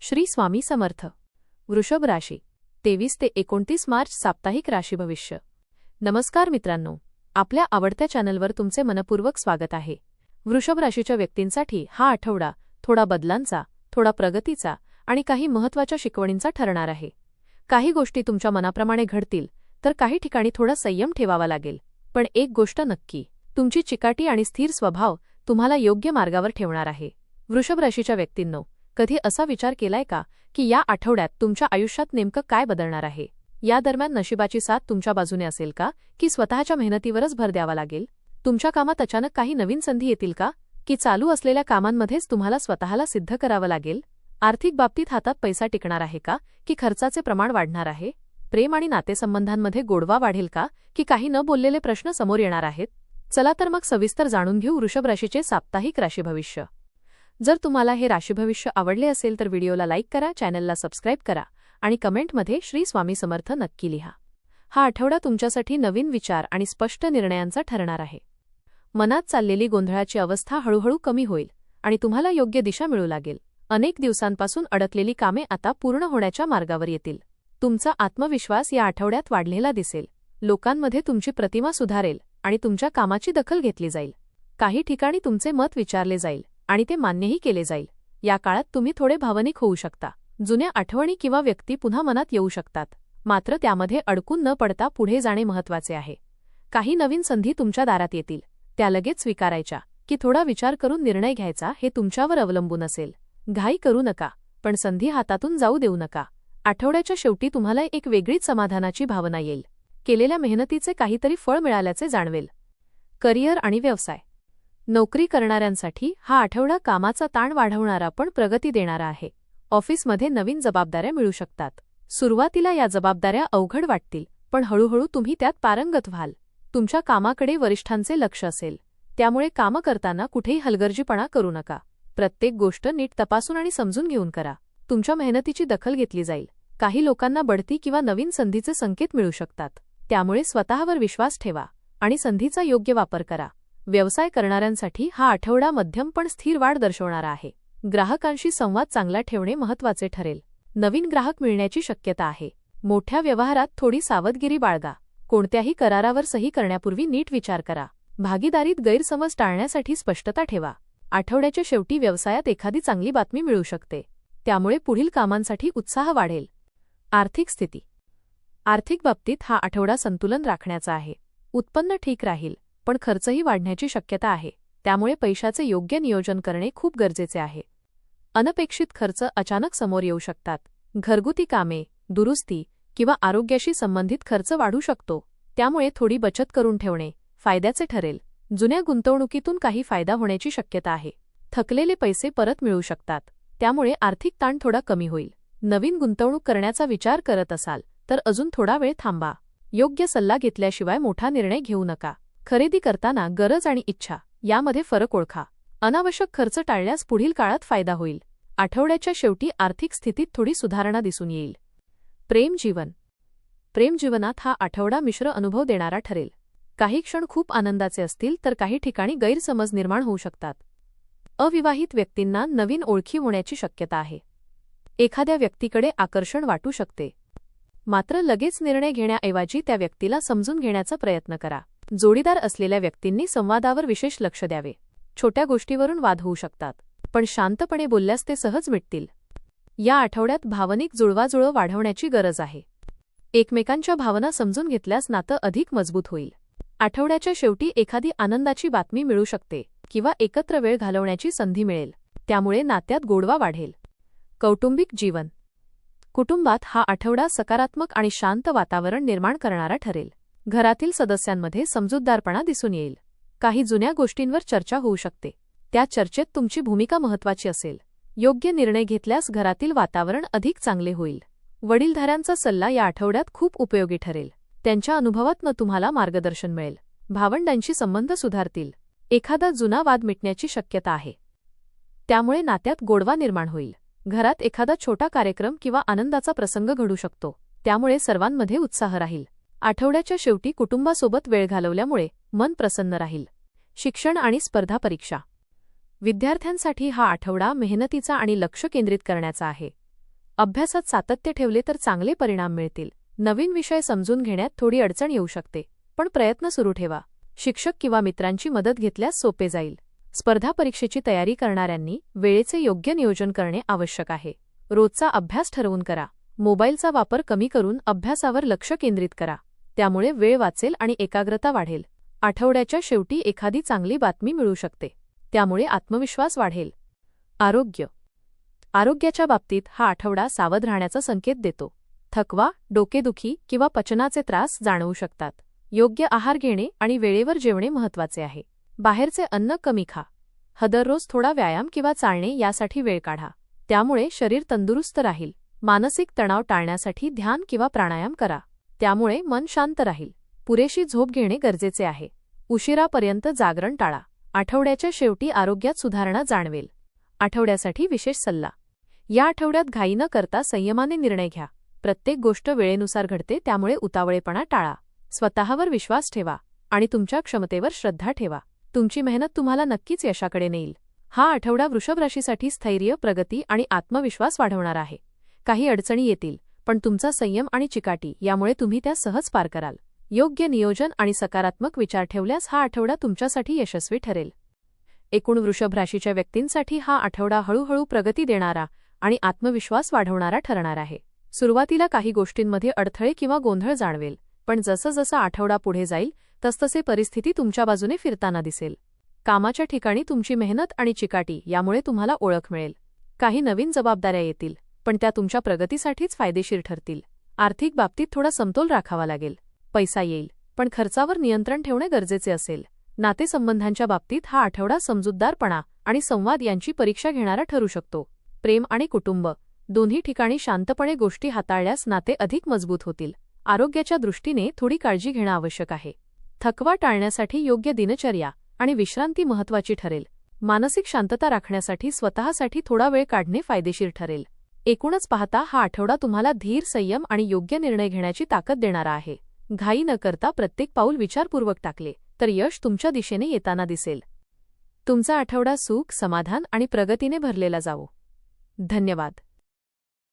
श्री स्वामी समर्थ. वृषभ राशी 23 ते 29 मार्च साप्ताहिक राशी भविष्य. नमस्कार मित्रांनो, आपल्या आवडत्या चॅनलवर तुमचे मनपूर्वक स्वागत आहे. वृषभ राशीच्या व्यक्तींसाठी हा आठवडा थोडा बदलांचा, थोडा प्रगतीचा आणि काही महत्त्वाच्या शिकवणींचा ठरणार आहे. काही गोष्टी तुमच्या मनाप्रमाणे घडतील, तर काही ठिकाणी थोडा संयम ठेवावा लागेल. पण एक गोष्ट नक्की, तुमची चिकाटी आणि स्थिर स्वभाव तुम्हाला योग्य मार्गावर ठेवणार आहे. वृषभ राशीच्या व्यक्तींनो, कधी असा विचार केलाय का की या आठवड्यात तुमच्या आयुष्यात नेमकं काय बदलणार आहे? या दरम्यान नशिबाची साथ तुमच्या बाजूने असेल का, की स्वतःच्या मेहनतीवरच भर द्यावा लागेल? तुमच्या कामात अचानक काही नवीन संधी येतील का, की चालू असलेल्या कामांमध्येच तुम्हाला स्वतःला सिद्ध करावं लागेल? आर्थिक बाबतीत हातात पैसा टिकणार आहे का, की खर्चाचे प्रमाण वाढणार आहे? प्रेम आणि नातेसंबंधांमध्ये गोडवा वाढेल का, की काही न बोललेले प्रश्न समोर येणार आहेत? चला तर मग सविस्तर जाणून घेऊ वृषभ राशीचे साप्ताहिक राशी भविष्य. जर तुम्हाला हे राशी भविष्य आवडले असेल तर व्हिडिओला लाईक करा, चॅनलला सबस्क्राईब करा आणि कमेंटमध्ये श्री स्वामी समर्थ नक्की लिहा. हा आठवडा तुमच्यासाठी नवीन विचार आणि स्पष्ट निर्णयांचा ठरणार आहे. मनात चाललेली गोंधळाची अवस्था हळूहळू कमी होईल आणि तुम्हाला योग्य दिशा मिळू लागेल. अनेक दिवसांपासून अडकलेली कामे आता पूर्ण होण्याच्या मार्गावर येतील. तुमचा आत्मविश्वास या आठवड्यात वाढलेला दिसेल. लोकांमध्ये तुमची प्रतिमा सुधारेल आणि तुमच्या कामाची दखल घेतली जाईल. काही ठिकाणी तुमचे मत विचारले जाईल आणि ते मान्यही केले जाईल. या काळात तुम्ही थोडे भावनिक होऊ शकता. जुन्या आठवणी किंवा व्यक्ती पुन्हा मनात येऊ शकतात. मात्र त्यामध्ये अडकून न पडता पुढे जाणे महत्त्वाचे आहे. काही नवीन संधी तुमच्या दारात येतील. त्या लगेच स्वीकारायच्या की थोडा विचार करून निर्णय घ्यायचा हे तुमच्यावर अवलंबून असेल. घाई करू नका, पण संधी हातातून जाऊ देऊ नका. आठवड्याच्या शेवटी तुम्हाला एक वेगळीच समाधानाची भावना येईल. केलेल्या मेहनतीचे काहीतरी फळ मिळाल्याचे जाणवेल. करिअर आणि व्यवसाय. नोकरी करणाऱ्यांसाठी हा आठवडा कामाचा ताण वाढवणारा पण प्रगती देणारा आहे. ऑफिसमध्ये नवीन जबाबदाऱ्या मिळू शकतात. सुरुवातीला या जबाबदाऱ्या अवघड वाटतील, पण हळूहळू तुम्ही त्यात पारंगत व्हाल. तुमच्या कामाकडे वरिष्ठांचे लक्ष असेल, त्यामुळे कामं करताना कुठेही हलगर्जीपणा करू नका. प्रत्येक गोष्ट नीट तपासून आणि समजून घेऊन करा. तुमच्या मेहनतीची दखल घेतली जाईल. काही लोकांना बढती किंवा नवीन संधीचे संकेत मिळू शकतात. त्यामुळे स्वतःवर विश्वास ठेवा आणि संधीचा योग्य वापर करा. व्यवसाय करणाऱ्यांसाठी हा आठवडा मध्यम पण स्थिर वाढ दर्शवणारा आहे. ग्राहकांशी संवाद चांगला ठेवणे महत्त्वाचे ठरेल. नवीन ग्राहक मिळण्याची शक्यता आहे. मोठ्या व्यवहारात थोडी सावधगिरी बाळगा. कोणत्याही करारावर सही करण्यापूर्वी नीट विचार करा. भागीदारीत गैरसमज टाळण्यासाठी स्पष्टता ठेवा. आठवड्याच्या शेवटी व्यवसायात एखादी चांगली बातमी मिळू शकते, त्यामुळे पुढील कामांसाठी उत्साह वाढेल. आर्थिक स्थिती. आर्थिक बाबतीत हा आठवडा संतुलन राखण्याचा आहे. उत्पन्न ठीक राहील, पण खर्चही वाढण्याची शक्यता आहे. त्यामुळे पैशाचे योग्य नियोजन करणे खूप गरजेचे आहे. अनपेक्षित खर्च अचानक समोर येऊ शकतात. घरगुती कामे, दुरुस्ती किंवा आरोग्याशी संबंधित खर्च वाढू शकतो. त्यामुळे थोडी बचत करून ठेवणे फायद्याचे ठरेल. जुन्या गुंतवणुकीतून काही फायदा होण्याची शक्यता आहे. थकलेले पैसे परत मिळू शकतात, त्यामुळे आर्थिक ताण थोडा कमी होईल. नवीन गुंतवणूक करण्याचा विचार करत असाल तर अजून थोडा वेळ थांबा. योग्य सल्ला घेतल्याशिवाय मोठा निर्णय घेऊ नका. खरेदी करताना गरज आणि इच्छा यामध्ये फरक ओळखा. अनावश्यक खर्च टाळल्यास पुढील काळात फायदा होईल. आठवड्याच्या शेवटी आर्थिक स्थितीत थोडी सुधारणा दिसून येईल. प्रेम जीवन. प्रेम जीवनात हा आठवडा मिश्र अनुभव देणारा ठरेल. काही क्षण खूप आनंदाचे असतील तर काही ठिकाणी गैरसमज निर्माण होऊ शकतात. अविवाहित व्यक्तींना नवीन ओळखी होण्याची शक्यता आहे. एखाद्या व्यक्तीकडे आकर्षण वाटू शकते, मात्र लगेच निर्णय घेण्याऐवजी त्या व्यक्तीला समजून घेण्याचा प्रयत्न करा. जोडीदार असलेल्या व्यक्तींनी संवादावर विशेष लक्ष द्यावे. छोट्या गोष्टीवरून वाद होऊ शकतात, पण शांतपणे बोलल्यास ते सहज मिटतील. या आठवड्यात भावनिक जुळवाजुळव वाढवण्याची गरज आहे. एकमेकांच्या भावना समजून घेतल्यास नातं अधिक मजबूत होईल. आठवड्याच्या शेवटी एखादी आनंदाची बातमी मिळू शकते किंवा एकत्र वेळ घालवण्याची संधी मिळेल, त्यामुळे नात्यात गोडवा वाढेल. कौटुंबिक जीवन. कुटुंबात हा आठवडा सकारात्मक आणि शांत वातावरण निर्माण करणारा ठरेल. घरातील सदस्यांमध्ये समजूतदारपणा दिसून येईल. काही जुन्या गोष्टींवर चर्चा होऊ शकते. त्या चर्चेत तुमची भूमिका महत्त्वाची असेल. योग्य निर्णय घेतल्यास घरातील वातावरण अधिक चांगले होईल. वडीलधाऱ्यांचा सल्ला या आठवड्यात खूप उपयोगी ठरेल. त्यांच्या अनुभवातून तुम्हाला मार्गदर्शन मिळेल. भावंडांशी संबंध सुधारतील. एखादा जुना वाद मिटण्याची शक्यता आहे, त्यामुळे नात्यात गोडवा निर्माण होईल. घरात एखादा छोटा कार्यक्रम किंवा आनंदाचा प्रसंग घडू शकतो, त्यामुळे सर्वांमध्ये उत्साह राहील. आठवड्याच्या शेवटी कुटुंबासोबत वेळ घालवल्यामुळे मन प्रसन्न राहील. शिक्षण आणि स्पर्धा परीक्षा. विद्यार्थ्यांसाठी हा आठवडा मेहनतीचा आणि लक्ष केंद्रित करण्याचा आहे. अभ्यासात सातत्य ठेवले तर चांगले परिणाम मिळतील. नवीन विषय समजून घेण्यात थोडी अडचण येऊ शकते, पण प्रयत्न सुरू ठेवा. शिक्षक किंवा मित्रांची मदत घेतल्यास सोपे जाईल. स्पर्धा परीक्षेची तयारी करणाऱ्यांनी वेळेचे योग्य नियोजन करणे आवश्यक आहे. रोजचा अभ्यास ठरवून करा. मोबाईलचा वापर कमी करून अभ्यासावर लक्ष केंद्रित करा. त्यामुळे वेळ वाचेल आणि एकाग्रता वाढेल. आठवड्याच्या शेवटी एखादी चांगली बातमी मिळू शकते, त्यामुळे आत्मविश्वास वाढेल. आरोग्याच्या बाबतीत हा आठवडा सावध राहण्याचा संकेत देतो. थकवा, डोकेदुखी किंवा पचनाचे त्रास जाणवू शकतात. योग्य आहार घेणे आणि वेळेवर जेवणे महत्त्वाचे आहे. बाहेरचे अन्न कमी खा. दररोज थोडा व्यायाम किंवा चालणे यासाठी वेळ काढा. त्यामुळे शरीर तंदुरुस्त राहील. मानसिक तणाव टाळण्यासाठी ध्यान किंवा प्राणायाम करा. त्यामुळे मन शांत राहील. पुरेशी झोप घेणे गरजेचे आहे. उशिरापर्यंत जागरण टाळा. आठवड्याच्या शेवटी आरोग्यात सुधारणा जाणवेल. आठवड्यासाठी विशेष सल्ला. या आठवड्यात घाई न करता संयमाने निर्णय घ्या. प्रत्येक गोष्ट वेळेनुसार घडते, त्यामुळे उतावळेपणा टाळा. स्वतःवर विश्वास ठेवा आणि तुमच्या क्षमतेवर श्रद्धा ठेवा. तुमची मेहनत तुम्हाला नक्कीच यशाकडे नेईल. हा आठवडा वृषभ राशीसाठी स्थैर्य, प्रगती आणि आत्मविश्वास वाढवणार आहे. काही अडचणी येतील, पण तुमचा संयम आणि चिकाटी यामुळे तुम्ही त्या सहज पार कराल. योग्य नियोजन आणि सकारात्मक विचार ठेवल्यास हा आठवडा तुमच्यासाठी यशस्वी ठरेल. एकूण वृषभ राशीच्या व्यक्तींसाठी हा आठवडा हळूहळू प्रगती देणारा आणि आत्मविश्वास वाढवणारा ठरणार आहे. सुरुवातीला काही गोष्टींमध्ये अडथळे किंवा गोंधळ जाणवेल, पण जसं आठवडा पुढे जाईल तसतसे परिस्थिती तुमच्या बाजूने फिरताना दिसेल. कामाच्या ठिकाणी तुमची मेहनत आणि चिकाटी यामुळे तुम्हाला ओळख मिळेल. काही नवीन जबाबदाऱ्या येतील, पण त्या तुमच्या प्रगतीसाठीच फायदेशीर ठरतील. आर्थिक बाबतीत थोडा समतोल राखावा लागेल. पैसा येईल, पण खर्चावर नियंत्रण ठेवणे गरजेचे असेल. नातेसंबंधांच्या बाबतीत हा आठवडा समजूतदारपणा आणि संवाद यांची परीक्षा घेणारा ठरू शकतो. प्रेम आणि कुटुंब दोन्ही ठिकाणी शांतपणे गोष्टी हाताळल्यास नाते अधिक मजबूत होतील. आरोग्याच्या दृष्टीने थोडी काळजी घेणं आवश्यक आहे. थकवा टाळण्यासाठी योग्य दिनचर्या आणि विश्रांती महत्त्वाची ठरेल. मानसिक शांतता राखण्यासाठी स्वतःसाठी थोडा वेळ काढणे फायदेशीर ठरेल. एकूणच पाहता हा आठवडा तुम्हाला धीर, संयम आणि योग्य निर्णय घेण्याची ताकद देणारा आहे. घाई न करता प्रत्येक पाऊल विचारपूर्वक टाकले तर यश तुमच्या दिशेने येताना दिसेल. तुमचा आठवडा सुख, समाधान आणि प्रगतीने भरलेला जावो. धन्यवाद.